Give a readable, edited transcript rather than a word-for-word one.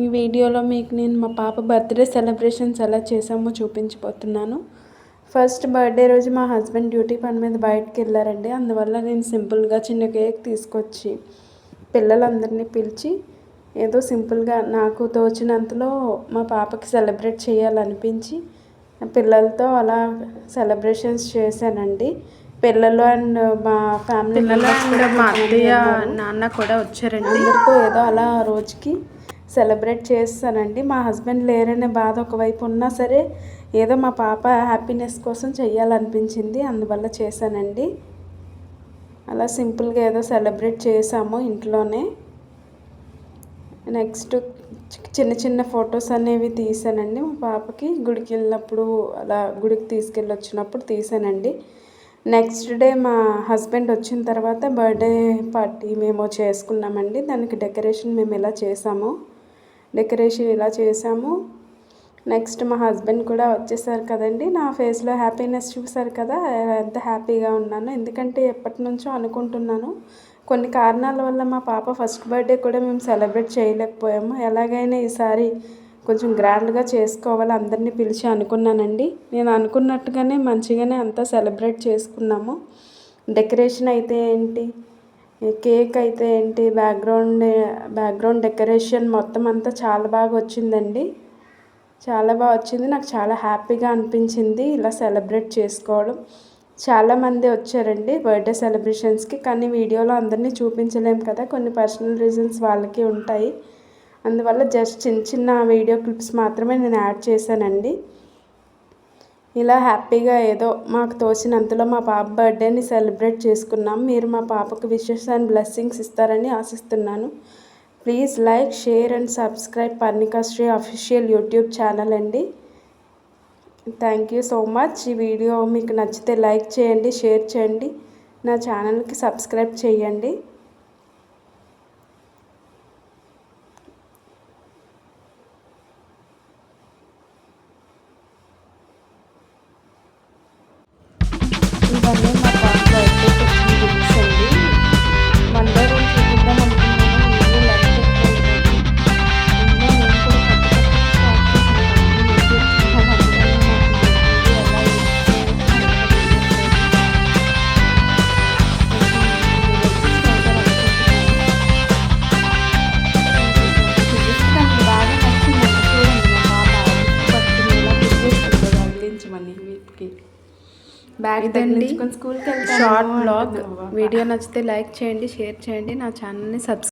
ఈ వీడియోలో మీకు నేను మా పాప బర్త్డే సెలబ్రేషన్స్ ఎలా చేసామో చూపించబోతున్నాను. ఫస్ట్ బర్త్డే రోజు మా హస్బెండ్ డ్యూటీ పని మీద బయటకు వెళ్ళారండి. అందువల్ల నేను సింపుల్గా చిన్న కేక్ తీసుకొచ్చి పిల్లలందరినీ పిలిచి ఏదో సింపుల్గా నాకు తోచినంతలో మా పాపకి సెలబ్రేట్ చేయాలనిపించి పిల్లలతో అలా సెలబ్రేషన్స్ చేశానండి. పిల్లలు అండ్ మా ఫ్యామిలీ మెంబర్స్ కూడా, మా అత్తయ్య నాన్న కూడా వచ్చారండి. అందరితో ఏదో అలా రోజుకి సెలబ్రేట్ చేస్తానండి. మా హస్బెండ్ లేరనే బాధ ఒకవైపు ఉన్నా సరే ఏదో మా పాప హ్యాపీనెస్ కోసం చెయ్యాలనిపించింది, అందువల్ల చేశానండి. అలా సింపుల్గా ఏదో సెలబ్రేట్ చేసాము ఇంట్లోనే. నెక్స్ట్ చిన్న చిన్న ఫొటోస్ అనేవి తీసానండి. మా పాపకి గుడికి వెళ్ళినప్పుడు అలా గుడికి తీసుకెళ్ళి వచ్చినప్పుడు తీసానండి. నెక్స్ట్ డే మా హస్బెండ్ వచ్చిన తర్వాత బర్త్డే పార్టీ మేము చేసుకున్నామండి. దానికి డెకరేషన్ మేము ఇలా చేసాము. నెక్స్ట్ మా హస్బెండ్ కూడా వచ్చేసారు కదండి. నా ఫేస్లో హ్యాపీనెస్ చూసారు కదా, ఎంత హ్యాపీగా ఉన్నాను. ఎందుకంటే ఎప్పటి నుంచో అనుకుంటున్నాను. కొన్ని కారణాల వల్ల మా పాప ఫస్ట్ బర్త్డే కూడా మేము సెలబ్రేట్ చేయలేకపోయాము. ఎలాగైనా ఈసారి కొంచెం గ్రాండ్గా చేసుకోవాలి అందరినీ పిలిచి అనుకున్నానండి. నేను అనుకున్నట్టుగానే మంచిగానే అంతా సెలబ్రేట్ చేసుకున్నాము. డెకరేషన్ అయితే ఏంటి, కేక్ అయితే ఏంటి, బ్యాక్గ్రౌండ్ డెకరేషన్ మొత్తం అంతా చాలా బాగా వచ్చిందండి. చాలా బాగా వచ్చింది. నాకు చాలా హ్యాపీగా అనిపించింది ఇలా సెలబ్రేట్ చేసుకోవడం. చాలామంది వచ్చారండి బర్త్డే సెలబ్రేషన్స్కి. కానీ వీడియోలో అందరినీ చూపించలేము కదా, కొన్ని పర్సనల్ రీజన్స్ వాళ్ళకి ఉంటాయి. అందువల్ల జస్ట్ చిన్న చిన్న వీడియో క్లిప్స్ మాత్రమే నేను యాడ్ చేశానండి. ఇలా హ్యాపీగా ఏదో మాకు తోచినంతలో మా పాప బర్త్డేని సెలబ్రేట్ చేసుకున్నాం. మీరు మా పాపకు విషెస్ అండ్ బ్లెస్సింగ్స్ ఇస్తారని ఆశిస్తున్నాను. Please like, share and subscribe Parnikashri official YouTube channel అండి. Thank you so much. ఈ వీడియో మీకు నచ్చితే లైక్ చేయండి, షేర్ చేయండి, నా ఛానల్కి సబ్స్క్రైబ్ చేయండి. ఇవన్నీ మా పాప బర్త్డేకి వచ్చిన గిఫ్ట్స్ అండి. మండే రోజు చూపిద్దాం అనుకున్నాను, వీడియో లెంత్ ఎక్కువ అయిందండి. నేను కూడా బాగా నచ్చిందండి. చూడండి మా పాప పట్టుకుని ఇలా గుర్తిస్తుంది తగిలించమని వీటికి బ్యాగ్ తగిలించుకొని స్కూల్కి వెళ్తాను. షార్ట్ బ్లాగ్ వీడియో నచ్చితే లైక్ చేయండి, షేర్ చేయండి, నా ఛానల్ని సబ్స్క్రైబ్